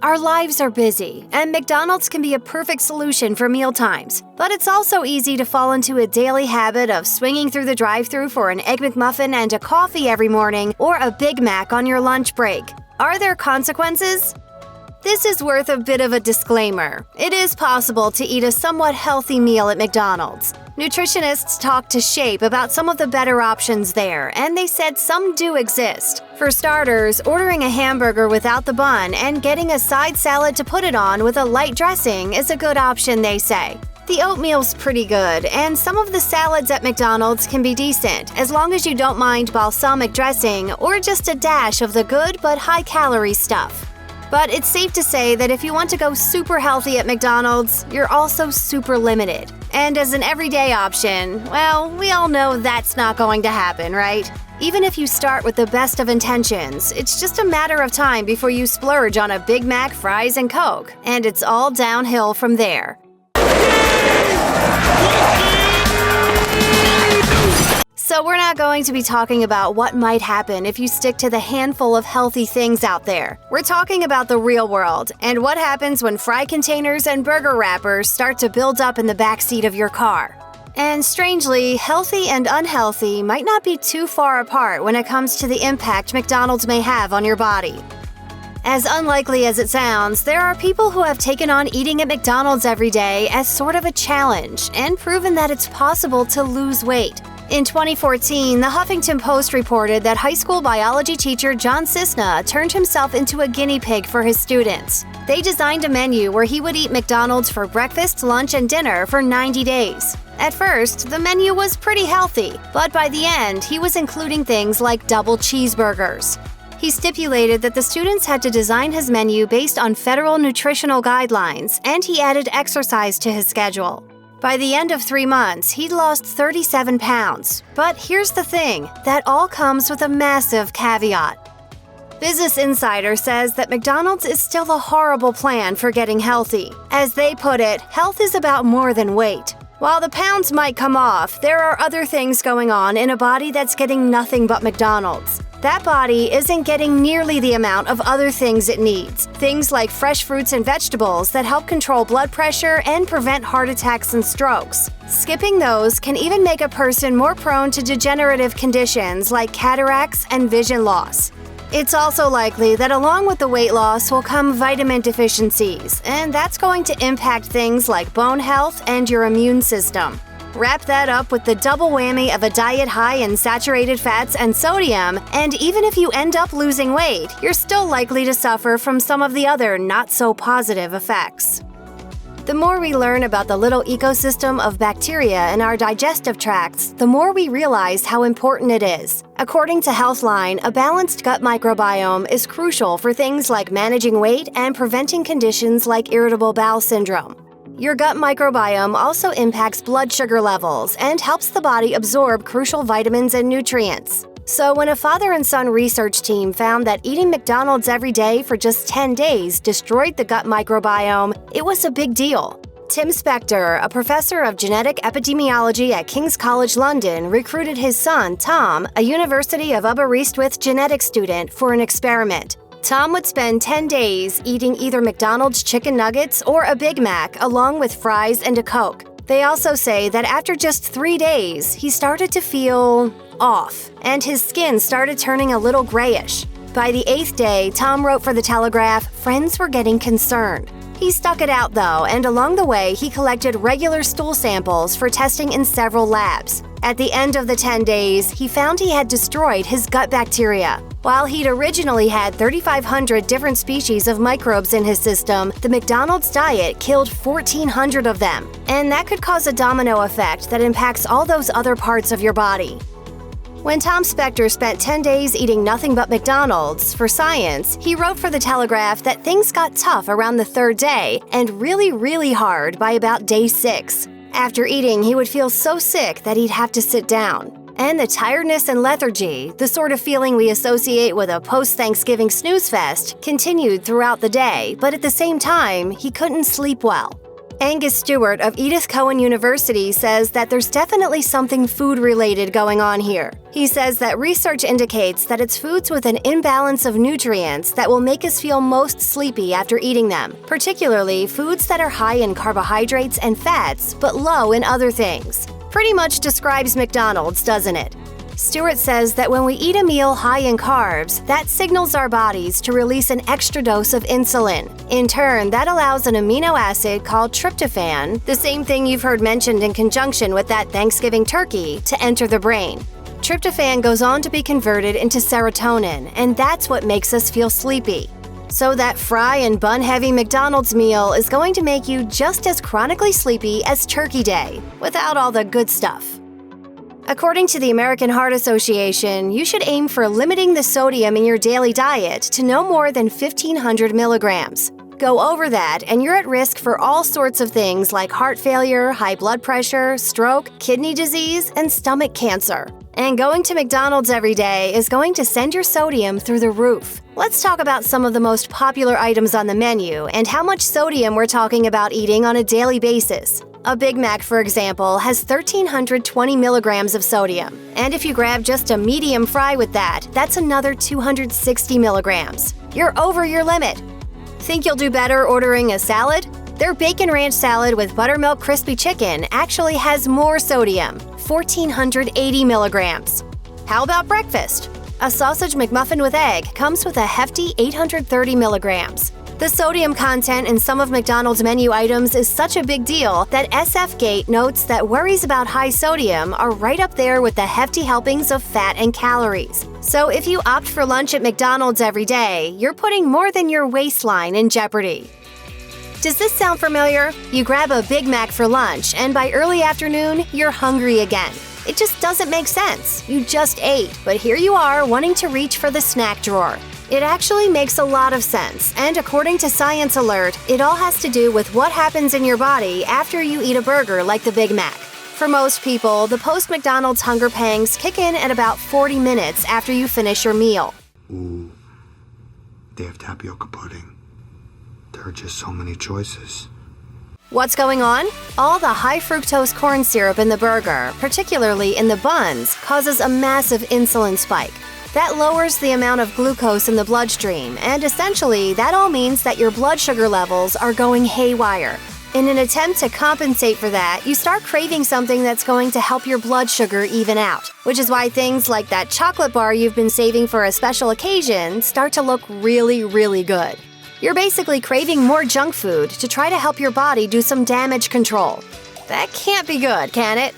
Our lives are busy, and McDonald's can be a perfect solution for mealtimes. But it's also easy to fall into a daily habit of swinging through the drive-thru for an Egg McMuffin and a coffee every morning, or a Big Mac on your lunch break. Are there consequences? This is worth a bit of a disclaimer. It is possible to eat a somewhat healthy meal at McDonald's. Nutritionists talked to Shape about some of the better options there, and they said some do exist. For starters, ordering a hamburger without the bun and getting a side salad to put it on with a light dressing is a good option, they say. The oatmeal's pretty good, and some of the salads at McDonald's can be decent, as long as you don't mind balsamic dressing or just a dash of the good but high-calorie stuff. But it's safe to say that if you want to go super healthy at McDonald's, you're also super limited. And as an everyday option, well, we all know that's not going to happen, right? Even if you start with the best of intentions, it's just a matter of time before you splurge on a Big Mac, fries, and Coke, and it's all downhill from there. So we're not going to be talking about what might happen if you stick to the handful of healthy things out there. We're talking about the real world and what happens when fry containers and burger wrappers start to build up in the backseat of your car. And strangely, healthy and unhealthy might not be too far apart when it comes to the impact McDonald's may have on your body. As unlikely as it sounds, there are people who have taken on eating at McDonald's every day as sort of a challenge and proven that it's possible to lose weight. In 2014, the Huffington Post reported that high school biology teacher John Cisna turned himself into a guinea pig for his students. They designed a menu where he would eat McDonald's for breakfast, lunch, and dinner for 90 days. At first, the menu was pretty healthy, but by the end, he was including things like double cheeseburgers. He stipulated that the students had to design his menu based on federal nutritional guidelines, and he added exercise to his schedule. By the end of 3 months, he'd lost 37 pounds. But here's the thing, that all comes with a massive caveat. Business Insider says that McDonald's is still a horrible plan for getting healthy. As they put it, health is about more than weight. While the pounds might come off, there are other things going on in a body that's getting nothing but McDonald's. That body isn't getting nearly the amount of other things it needs. Things like fresh fruits and vegetables that help control blood pressure and prevent heart attacks and strokes. Skipping those can even make a person more prone to degenerative conditions like cataracts and vision loss. It's also likely that along with the weight loss will come vitamin deficiencies, and that's going to impact things like bone health and your immune system. Wrap that up with the double whammy of a diet high in saturated fats and sodium, and even if you end up losing weight, you're still likely to suffer from some of the other not-so-positive effects. The more we learn about the little ecosystem of bacteria in our digestive tracts, the more we realize how important it is. According to Healthline, a balanced gut microbiome is crucial for things like managing weight and preventing conditions like irritable bowel syndrome. Your gut microbiome also impacts blood sugar levels and helps the body absorb crucial vitamins and nutrients. So when a father and son research team found that eating McDonald's every day for just 10 days destroyed the gut microbiome, it was a big deal. Tim Spector, a professor of genetic epidemiology at King's College London, recruited his son, Tom, a University of Aberystwyth genetics student, for an experiment. Tom would spend 10 days eating either McDonald's chicken nuggets or a Big Mac along with fries and a Coke. They also say that after just 3 days, he started to feel off, and his skin started turning a little grayish. By the 8th day, Tom wrote for The Telegraph, friends were getting concerned. He stuck it out though, and along the way, he collected regular stool samples for testing in several labs. At the end of the 10 days, he found he had destroyed his gut bacteria. While he'd originally had 3,500 different species of microbes in his system, the McDonald's diet killed 1,400 of them. And that could cause a domino effect that impacts all those other parts of your body. When Tom Spector spent 10 days eating nothing but McDonald's for Science, he wrote for The Telegraph that things got tough around the 3rd day and really hard by about day 6. After eating, he would feel so sick that he'd have to sit down. And the tiredness and lethargy, the sort of feeling we associate with a post-Thanksgiving snooze fest, continued throughout the day, but at the same time, he couldn't sleep well. Angus Stewart of Edith Cowan University says that there's definitely something food-related going on here. He says that research indicates that it's foods with an imbalance of nutrients that will make us feel most sleepy after eating them, particularly foods that are high in carbohydrates and fats but low in other things. Pretty much describes McDonald's, doesn't it? Stewart says that when we eat a meal high in carbs, that signals our bodies to release an extra dose of insulin. In turn, that allows an amino acid called tryptophan, the same thing you've heard mentioned in conjunction with that Thanksgiving turkey, to enter the brain. Tryptophan goes on to be converted into serotonin, and that's what makes us feel sleepy. So that fry and bun-heavy McDonald's meal is going to make you just as chronically sleepy as Turkey Day, without all the good stuff. According to the American Heart Association, you should aim for limiting the sodium in your daily diet to no more than 1,500 milligrams. Go over that, and you're at risk for all sorts of things like heart failure, high blood pressure, stroke, kidney disease, and stomach cancer. And going to McDonald's every day is going to send your sodium through the roof. Let's talk about some of the most popular items on the menu and how much sodium we're talking about eating on a daily basis. A Big Mac, for example, has 1,320 milligrams of sodium. And if you grab just a medium fry with that, that's another 260 milligrams. You're over your limit. Think you'll do better ordering a salad? Their Bacon Ranch salad with buttermilk crispy chicken actually has more sodium, 1,480 milligrams. How about breakfast? A sausage McMuffin with egg comes with a hefty 830 milligrams. The sodium content in some of McDonald's menu items is such a big deal that SFGate notes that worries about high sodium are right up there with the hefty helpings of fat and calories. So if you opt for lunch at McDonald's every day, you're putting more than your waistline in jeopardy. Does this sound familiar? You grab a Big Mac for lunch, and by early afternoon, you're hungry again. It just doesn't make sense. You just ate, but here you are wanting to reach for the snack drawer. It actually makes a lot of sense, and according to Science Alert, it all has to do with what happens in your body after you eat a burger like the Big Mac. For most people, the post-McDonald's hunger pangs kick in at about 40 minutes after you finish your meal. Ooh, they have tapioca pudding. There are just so many choices. What's going on? All the high-fructose corn syrup in the burger, particularly in the buns, causes a massive insulin spike. That lowers the amount of glucose in the bloodstream, and essentially, that all means that your blood sugar levels are going haywire. In an attempt to compensate for that, you start craving something that's going to help your blood sugar even out, which is why things like that chocolate bar you've been saving for a special occasion start to look really, really good. You're basically craving more junk food to try to help your body do some damage control. That can't be good, can it?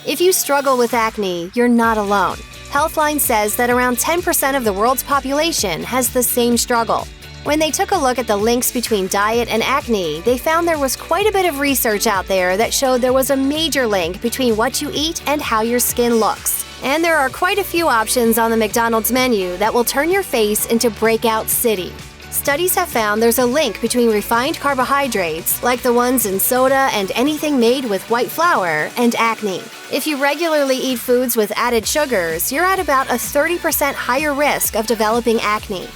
If you struggle with acne, you're not alone. Healthline says that around 10% of the world's population has the same struggle. When they took a look at the links between diet and acne, they found there was quite a bit of research out there that showed there was a major link between what you eat and how your skin looks. And there are quite a few options on the McDonald's menu that will turn your face into breakout city. Studies have found there's a link between refined carbohydrates, like the ones in soda and anything made with white flour, and acne. If you regularly eat foods with added sugars, you're at about a 30% higher risk of developing acne.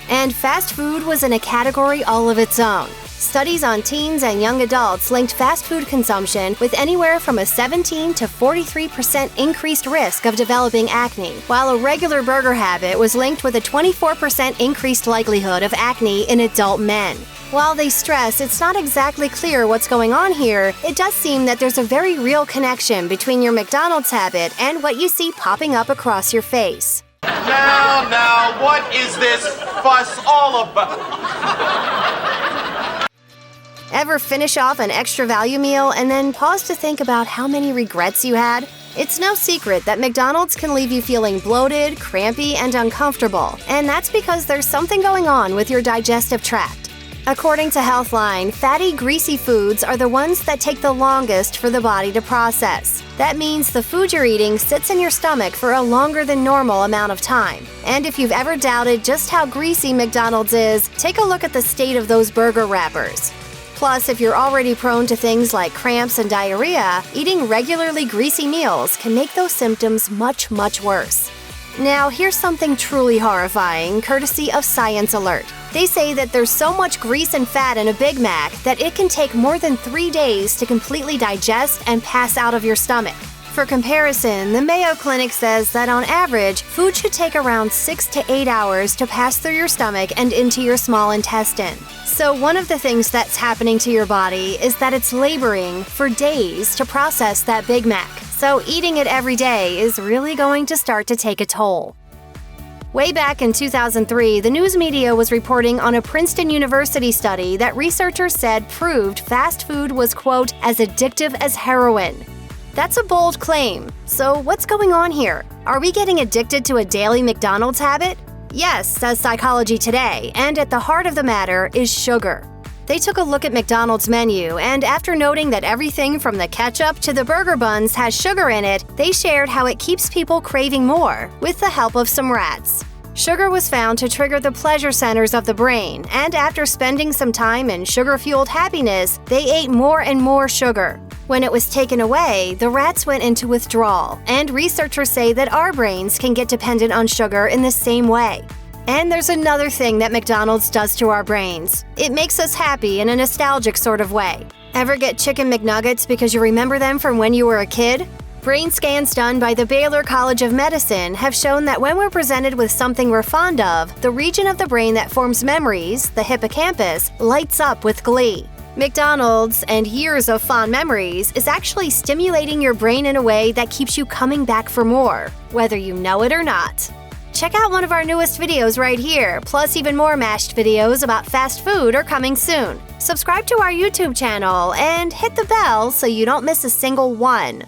And fast food was in a category all of its own. Studies on teens and young adults linked fast food consumption with anywhere from a 17 to 43% increased risk of developing acne, while a regular burger habit was linked with a 24% increased likelihood of acne in adult men. While they stress it's not exactly clear what's going on here, it does seem that there's a very real connection between your McDonald's habit and what you see popping up across your face. Now, what is this fuss all about? Ever finish off an extra value meal and then pause to think about how many regrets you had? It's no secret that McDonald's can leave you feeling bloated, crampy, and uncomfortable, and that's because there's something going on with your digestive tract. According to Healthline, fatty, greasy foods are the ones that take the longest for the body to process. That means the food you're eating sits in your stomach for a longer than normal amount of time. And if you've ever doubted just how greasy McDonald's is, take a look at the state of those burger wrappers. Plus, if you're already prone to things like cramps and diarrhea, eating regularly greasy meals can make those symptoms much, much worse. Now, here's something truly horrifying, courtesy of Science Alert. They say that there's so much grease and fat in a Big Mac that it can take more than 3 days to completely digest and pass out of your stomach. For comparison, the Mayo Clinic says that on average, food should take around 6 to 8 hours to pass through your stomach and into your small intestine. So one of the things that's happening to your body is that it's laboring for days to process that Big Mac. So eating it every day is really going to start to take a toll. Way back in 2003, the news media was reporting on a Princeton University study that researchers said proved fast food was, quote, as addictive as heroin. That's a bold claim. So what's going on here? Are we getting addicted to a daily McDonald's habit? Yes, says Psychology Today, and at the heart of the matter is sugar. They took a look at McDonald's menu, and after noting that everything from the ketchup to the burger buns has sugar in it, they shared how it keeps people craving more, with the help of some rats. Sugar was found to trigger the pleasure centers of the brain, and after spending some time in sugar-fueled happiness, they ate more and more sugar. When it was taken away, the rats went into withdrawal, and researchers say that our brains can get dependent on sugar in the same way. And there's another thing that McDonald's does to our brains. It makes us happy in a nostalgic sort of way. Ever get chicken McNuggets because you remember them from when you were a kid? Brain scans done by the Baylor College of Medicine have shown that when we're presented with something we're fond of, the region of the brain that forms memories, the hippocampus, lights up with glee. McDonald's and years of fond memories is actually stimulating your brain in a way that keeps you coming back for more, whether you know it or not. Check out one of our newest videos right here, plus even more mashed videos about fast food are coming soon. Subscribe to our YouTube channel and hit the bell so you don't miss a single one.